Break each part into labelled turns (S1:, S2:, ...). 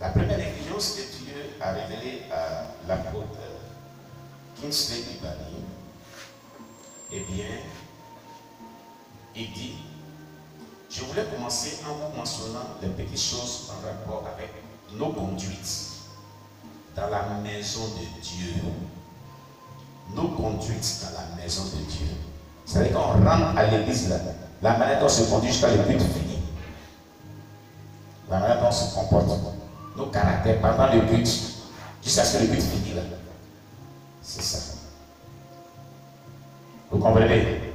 S1: La première exigence que Dieu a révélée à l'apôtre Kingsley Ibani, eh bien, il dit, je voulais commencer en vous mentionnant les petites choses en rapport avec nos conduites dans la maison de Dieu. Nos conduites dans la maison de Dieu. C'est-à-dire qu'on rentre à l'église, la manière dont on se conduit jusqu'à l'église finie. La manière dont on se comporte. Nos caractères pendant le but, jusqu'à ce que le but finisse là. C'est ça. Vous comprenez?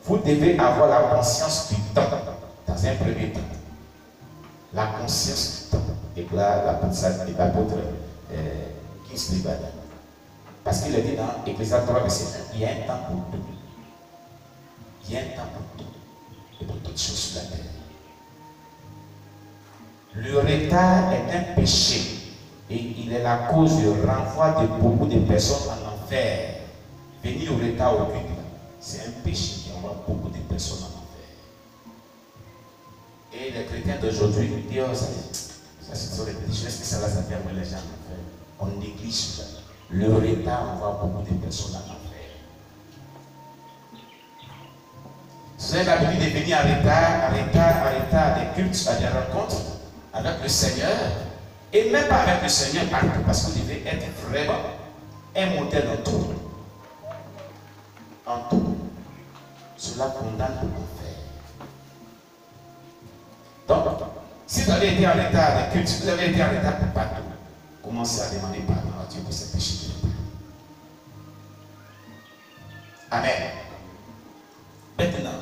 S1: Vous devez avoir la conscience du temps dans un premier temps. La conscience du temps. Et là, l'apôtre Kingsley Ibani. Parce qu'il a dit dans Ecclésiaste 3, verset 1, il y a un temps pour tout. Il y a un temps pour tout. Et pour toutes choses sur la terre. Le retard est un péché. Et il est la cause du renvoi de beaucoup de personnes en enfer. Venir au retard au culte, c'est un péché qui envoie beaucoup de personnes en enfer. Et les chrétiens d'aujourd'hui disent, oh, ça c'est sur les petites choses que ça va faire les gens en enfer. On néglige ça. Le retard envoie beaucoup de personnes en enfer. Si vous avez l'habitude de venir en retard des cultes, à des rencontres avec le Seigneur, et même pas avec le Seigneur partout, parce que vous devez être vraiment un modèle en tout. En tout. Cela condamne pour l'enfer. Donc, si vous avez été en retard des cultes, si vous avez été en retard pour partout, commencez à demander pardon à Dieu pour ces péchés de retard. Amen. Maintenant,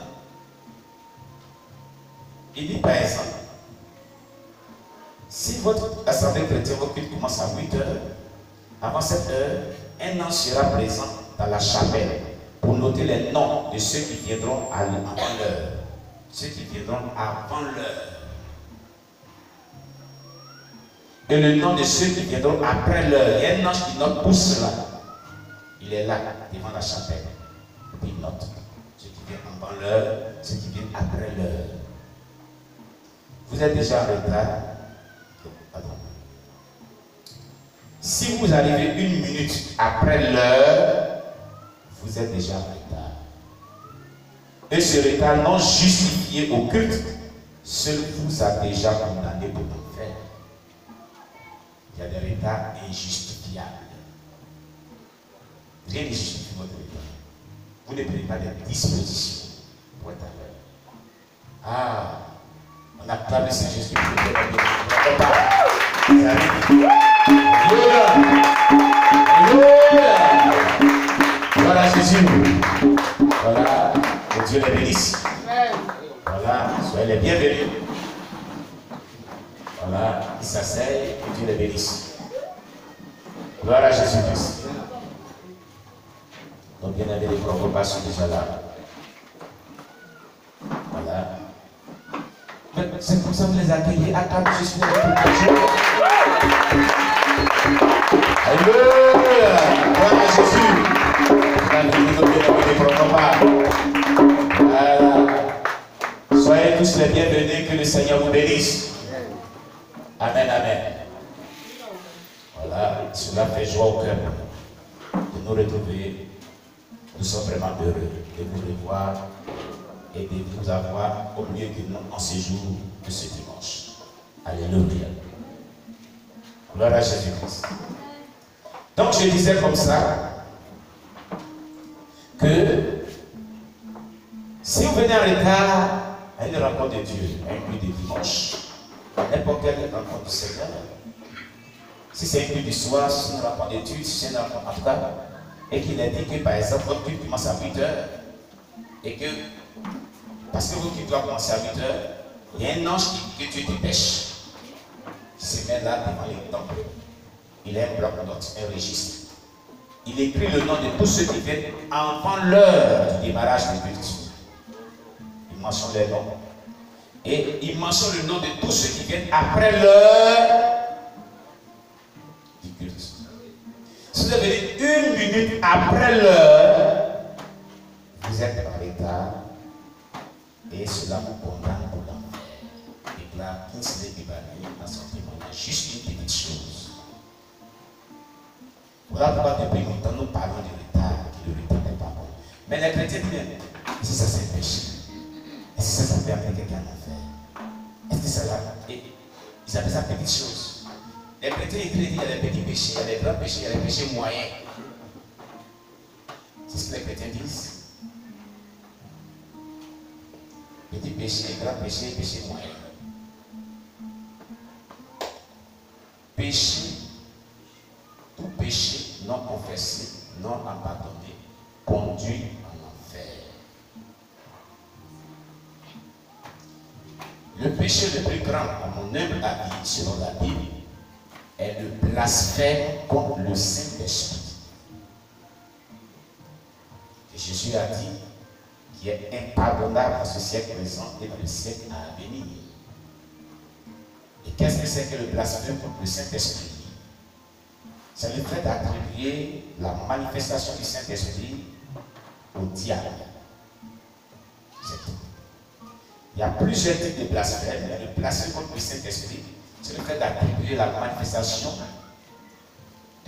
S1: il dit par exemple, si votre assemblée chrétienne, votre culte commence à 8 heures, avant 7 heures, un ange sera présent dans la chapelle pour noter les noms de ceux qui viendront avant l'heure. Ceux qui viendront avant l'heure. Et le nom de ceux qui viendront après l'heure. Il y a un ange qui note pour cela. Il est là, devant la chapelle. Et puis il note ceux qui viennent avant l'heure, ceux qui viennent après l'heure. Vous êtes déjà en retard. Pardon. Si vous arrivez 1 minute après l'heure, vous êtes déjà en retard. Et ce retard non justifié au culte, seul vous a déjà condamné pour l'enfer. Il y a des retards injustifiables. Rien ne justifie votre retard. Vous ne prenez pas des dispositions pour être à l'heure. Ah, on a parlé de Saint-Jésus pour le voilà Jésus. Voilà, que Dieu les bénisse. Voilà, soyez les bienvenus. Voilà, il s'asseye, que Dieu les bénisse. Gloire à Jésus-Christ. Donc, bien aimés, les repas sont déjà là. Voilà. C'est pour ça que vous les accueillez à table, je suis là Alléluia! Gloire à Jésus! Voilà. Soyez tous les bienvenus, que le Seigneur vous bénisse. Amen, amen. Voilà, cela fait joie au cœur de nous retrouver. Nous sommes vraiment heureux de vous revoir et de vous avoir au milieu de nous en ce jour de ce dimanche. Alléluia. Gloire à Jésus-Christ. Donc je disais comme ça que si vous venez en retard à une rencontre de Dieu, à un culte de dimanche, n'importe quelle rencontre du Seigneur, si c'est un culte du soir, si c'est une rencontre d'études, si c'est une rencontre en tout cas, et qu'il a dit que par exemple votre culte commence à 8 heures, et que parce que votre culte doit commencer à 8 heures, il y a un ange que Dieu dépêche, qui se met là devant les temples. Il a un bloc-notes, un registre. Il écrit le nom de tous ceux qui viennent avant l'heure du démarrage du culte. Il mentionne les noms. Et il mentionne le nom de tous ceux qui viennent après l'heure du culte. Si vous venez 1 minute après l'heure, vous êtes en retard et cela vous condamne pour l'enfer. Et là, frère Kinsley Ibani dans son témoignage, juste une petite chose. Voilà pourquoi depuis longtemps nous parlons du retard, que le retard n'est pas bon. Mais les chrétiens disent, si ça c'est péché, est-ce que ça peut amener quelqu'un en enfer? Est-ce que ça va? Ils appellent ça petite chose. Les chrétiens ils disent, il y a les petits péchés, il y a les grands péchés, il y a les péchés moyens. C'est ce que les chrétiens disent. Petit péché, grand péché, péché moyen. Péché, tout péché non confessé, non abandonné, conduit en enfer. Le péché le plus grand, à mon humble avis, selon la Bible, est le blasphème contre le Saint-Esprit. Et Jésus a dit qui est impardonnable dans ce siècle présent et dans le siècle à venir. Et qu'est-ce que c'est que le blasphème contre le Saint-Esprit? C'est le fait d'attribuer la manifestation du Saint-Esprit au diable. C'est tout. Il y a plusieurs types de blasphème. Il y a le blasphème contre le Saint-Esprit. C'est le fait d'attribuer la manifestation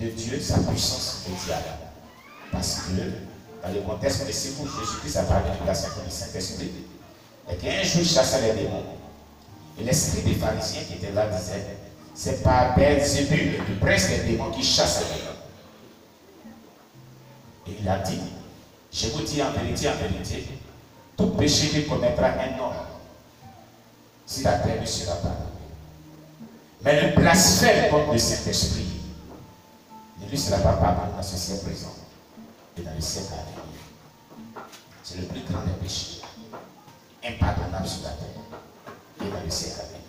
S1: de Dieu, sa puissance au diable. Parce que dans le contexte de ce où Jésus-Christ a parlé du blasphème contre le Saint-Esprit, et qu'un jour il chassait les démons. Et l'esprit des pharisiens qui étaient là disait, c'est pas Belzébul, le prince des démons, qui chasse les démons. Et il a dit, je vous dis en vérité, tout péché que commettra un homme, si la terre lui sera pardonnée. Mais le blasphème contre le Saint-Esprit ne lui sera pas pardonné dans ce siècle présent et dans le siècle à venir. C'est le plus grand des péchés, impardonnable sur la terre et dans le siècle à venir.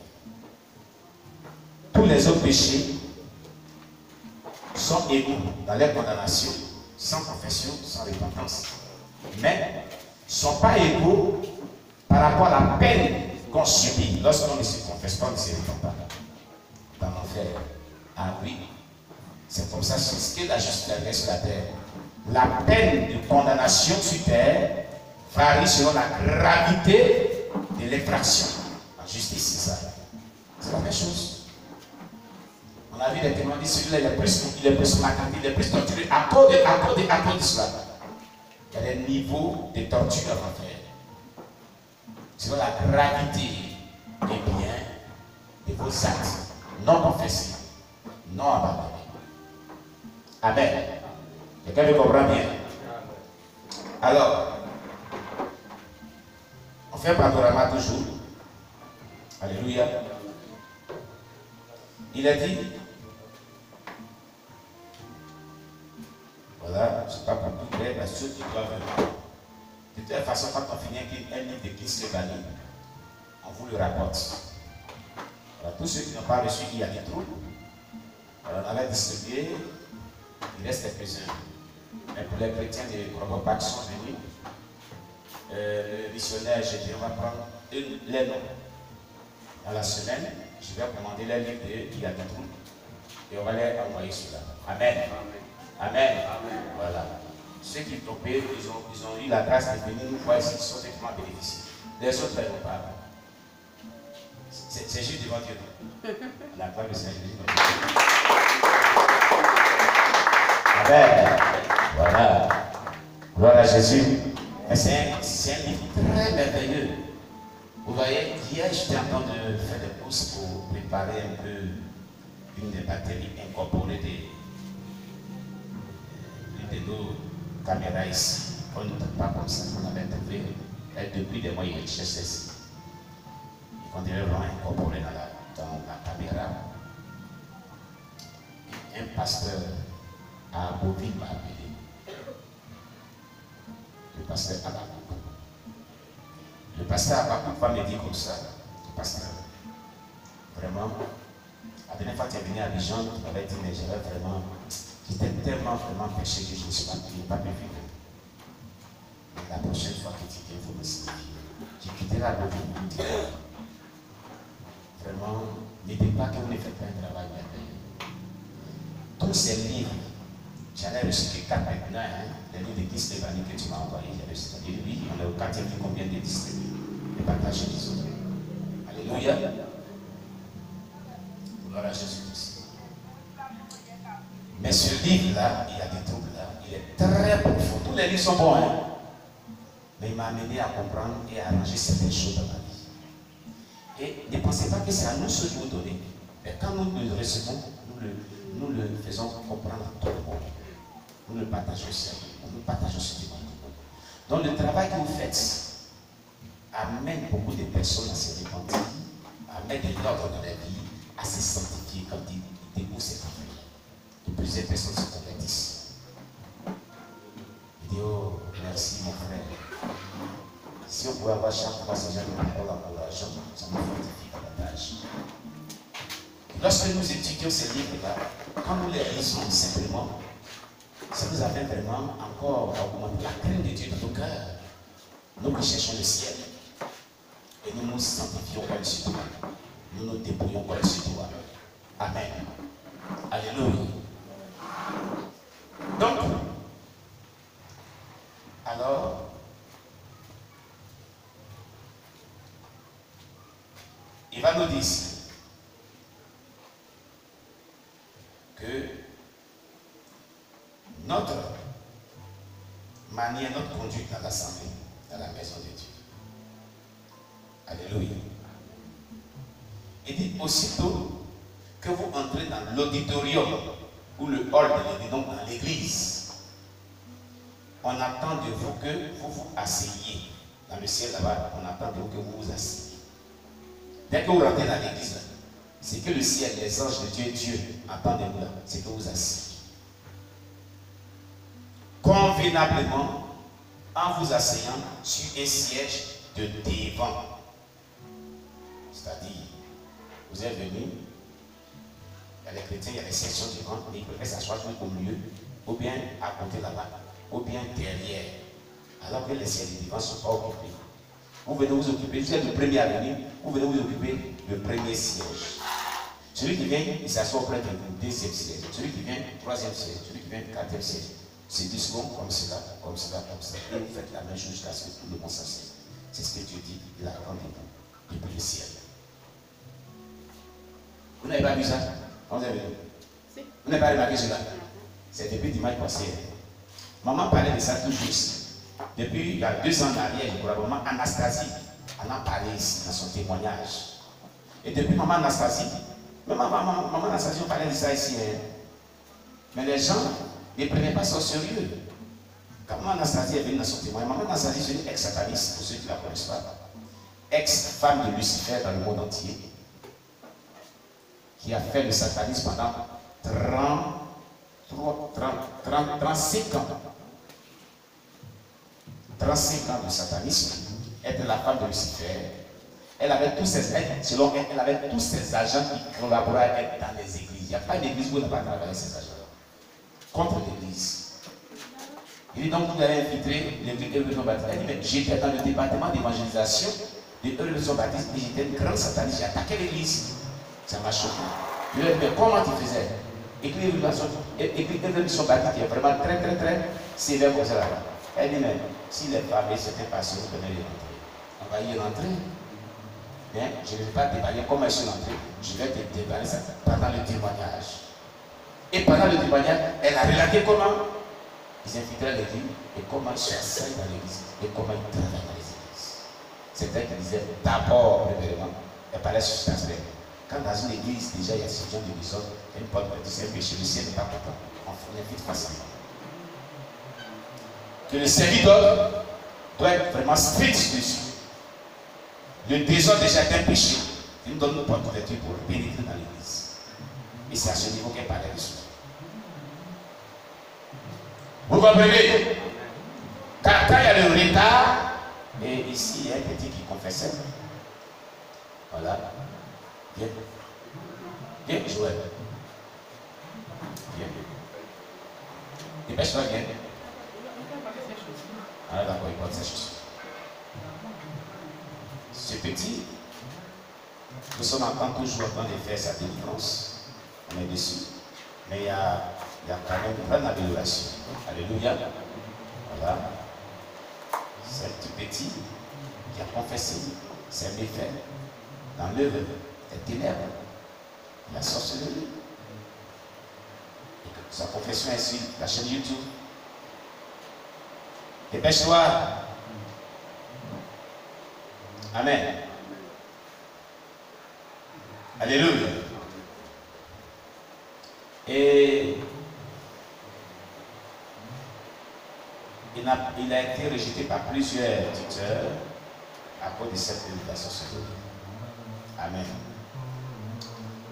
S1: Tous les autres péchés sont égaux dans leur condamnation, sans confession, sans repentance, mais ne sont pas égaux par rapport à la peine qu'on subit lorsqu'on ne se confesse pas, on ne se repent pas. Dans l'enfer. Ah oui, c'est comme ça, c'est ce que la justice est sur la terre. La peine de condamnation sur terre varie selon la gravité de l'infraction. La justice, c'est ça. C'est la même chose. On a vu les témoins dire celui-là, il est plus maltraité, il est plus torturé à cause de cela. Il y a des niveaux de torture à l'enfer. Selon la gravité des biens, de vos actes non confessés, non abandonnés. Amen. Quelqu'un me comprend bien? Alors, on fait un panorama toujours. Alléluia. Il a dit, voilà, je ne sais pas pour tout clair, parce que ceux qui doivent vraiment. De toute façon, quand on finit un livre de Kinsley Ibani, on vous le rapporte. Alors, tous ceux qui n'ont pas reçu, il y a des trous. Alors, on avait distribué, il reste quelques-uns. Mais pour les chrétiens de Crobopac qui sont venus, le missionnaire, j'ai dit, on va prendre les noms. Dans la semaine, je vais commander les livres de Il y a des trous. Et on va les envoyer cela. Amen. Amen. Amen. Voilà. Ceux qui ont payé, ils ont eu la grâce de venir nous voir ici, ils sont effectivement bénéficiés. Les autres, ils n'ont pas. C'est juste devant Dieu. La gloire de Saint-Jésus. Amen. Voilà. Gloire à Jésus. C'est un livre très merveilleux. Vous voyez, hier, j'étais en train de faire des courses pour préparer un peu une des batteries incorporées de nos caméras ici. On ne trouve pas comme ça. On avait trouvé, depuis des mois, il cherchait ici. On dirait vraiment incorporé dans la caméra. Un pasteur à Beauville m'a appelé. Le pasteur Abakouk. Le pasteur Abakouk va me dire comme ça. Le pasteur, vraiment, la dernière fois que tu es venu à Abidjan, tu m'avais dit, mais j'avais vraiment, j'étais tellement péché que je ne suis pas pu vivre. La prochaine fois que tu viens, il faut me signifier. J'ai quitté la Beauville. Vraiment, ne dites pas que vous ne faites pas un travail merveilleux. Tous ces livres, j'en ai reçu que 4 maintenant, hein, les livres de Kinsley Ibani que tu m'as envoyé, j'ai reçu. Et oui, on est au 4e livre qu'on vient de distribuer, de partager les autres. Alléluia. Gloire à Jésus-Christ. Mais ce livre-là, il y a des troubles là, il est très profond. Tous les livres sont bons, hein? Mais il m'a amené à comprendre et à arranger certaines choses dans ma vie. Et ne pensez pas que c'est à nous ce que vous donnez. Mais quand nous le recevons, nous le faisons comprendre à tout le monde. Nous le partageons aussi à tout le monde. Nous partageons ce qui va tout le monde. Donc le travail que vous faites amène beaucoup de personnes à se repentir, amène de l'ordre dans la vie, à se sanctifier quand il débouche cette affaire. Et plusieurs personnes se convertissent. Il dit, oh, merci mon frère. Si on pouvait avoir chaque fois ce genre de parole encourageante, ça nous fortifie davantage. Lorsque nous étudions ces livres-là, quand nous les lisons simplement, ça nous amène vraiment encore à augmenter la crainte de Dieu dans nos cœurs. Nous qui cherchons le ciel. Et nous nous sanctifions comme ce doit. Nous nous débrouillons comme ce doit. Amen. Alléluia. Donc, alors, il va nous dire ici que notre manière, notre conduite dans l'assemblée, dans la maison de Dieu. Alléluia. Il dit aussitôt que vous entrez dans l'auditorium ou le hall de l'église, donc dans l'église, on attend de vous que vous vous asseyez. Dans le ciel là-bas, on attend de vous que vous vous asseyez. Dès que vous rentrez dans l'église, c'est que le ciel, les anges de Dieu attendent de vous là, c'est que vous asseyez. Convenablement, en vous asseyant sur un siège de devant. C'est-à-dire, vous êtes venu, il y a les chrétiens, il y a les sections devant, mais ils peuvent s'asseoir au milieu, ou bien à côté là-bas, ou bien derrière, alors que les sièges de devant ne sont pas occupés. Vous venez vous occuper, vous êtes le premier à venir, vous venez vous occuper le premier siège. Celui qui vient, il s'assoit auprès de vous, deuxième siège. Celui qui vient, troisième siège. Celui qui vient, quatrième siège. C'est 10 secondes comme cela, comme cela, comme cela. Et vous faites la même chose jusqu'à ce que tout le monde s'assied. C'est ce que Dieu dit, il a rendez-vous depuis le ciel. Vous n'avez pas vu ça? Quand vous avez vu? Si. Vous n'avez pas remarqué cela? C'est depuis dimanche passé. Maman parlait de ça tout juste. Depuis il y a 2 ans en arrière, je crois, maman Anastasie en a parlé ici dans son témoignage. Et depuis maman Anastasie, maman Anastasie, on parlait de ça ici. Hein. Mais les gens ne prenaient pas ça au sérieux. Quand maman Anastasie est venue dans son témoignage, maman Anastasie est une ex-sataniste, pour ceux qui ne la connaissent pas, ex-femme de Lucifer dans le monde entier, qui a fait le satanisme pendant 35 ans. 35 ans de satanisme. Elle était la femme de Lucifer. Elle avait tous ses agents qui collaboraient avec elle dans les églises. Il n'y a pas d'église où elle n'a pas travaillé ces agents-là. Contre l'église. Il dit donc vous allez infiltrer l'église Révolution Baptiste. Elle dit mais j'étais dans le département d'évangélisation de Révolution Baptiste et j'étais une grande sataniste. J'ai attaqué l'église. Ça m'a choqué. Je lui ai dit mais comment tu faisais? Église Révolution Baptiste qui est vraiment très sévère comme ça là-bas. Elle dit mais si les femmes et certains pasteurs venaient y rentrer, on va y rentrer. Mais je ne vais pas déballer comment elles sont rentrées. Je vais te déballer ça pendant le témoignage. Et pendant le témoignage, elle a relaté comment ils infiltraient l'église et comment ils s'asseyent dans l'église et comment ils travaillent dans les églises. C'est elle qui disait d'abord, premièrement, elle parlait sur cet aspect. Quand dans une église, déjà il y a ce genre de désordre, il y a une porte de c'est un péché, le ciel n'est pas content. On invite facilement. Que le serviteur doit être vraiment strict dessus. Le désordre déjà est un péché. Il nous donne une porte d'ouverture pour pénétrer dans l'église. Et c'est à ce niveau qu'elle parlait dessus. Vous comprenez? Car quand il y a le retard, et ici il y a un petit qui confessait. Voilà. Viens. Viens, Joël. Viens. Dépêche-toi, viens. Ah d'accord, il porte ses chaussures. Ce petit, nous sommes encore toujours en train de faire sa délivrance. On est dessus. Mais il y a quand même une grande amélioration. Alléluia. Voilà. C'est un petit petit qui a confessé ses méfaits dans l'œuvre des ténèbres. la sorcellerie. Sa profession est sur la chaîne YouTube. Dépêche-toi. Amen. Alléluia. Et il a été rejeté par plusieurs tuteurs à cause de cette invitation sorcellerie. Amen.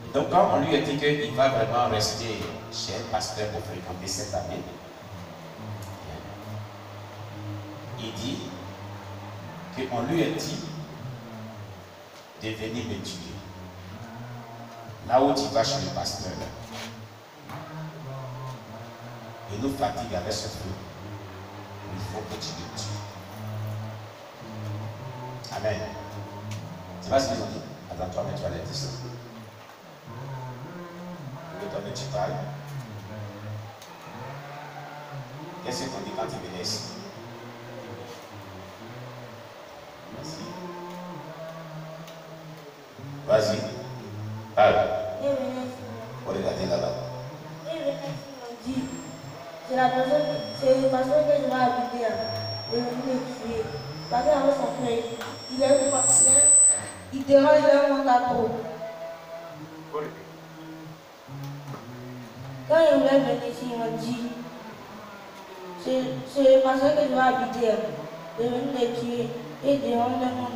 S1: Et donc, quand on lui a dit qu'il va vraiment rester chez un pasteur pour fréquenter cette année, il dit qu'on lui a dit de venir me tuer. Là où tu vas chez le pasteur, il nous fatigue avec ce feu. Il faut que tu le tues. Amen. Tu vois ce qu'ils ont dit? Attends-toi, mais tu vas les dire ça. Toi, tu parles. Qu'est-ce qu'on dit quand tu venais ici? Vas-y. Parle. Pour regarder là-bas.
S2: C'est la personne, c'est le pasteur que je vais habiter là. Et je vais le tuer. Parce qu'avec son frère, il est le pasteur, il dérange vraiment la peau. Quand il voulait venir ici, il m'a dit, c'est le pasteur que je vais habiter là. Je vais le tuer et dérange vraiment.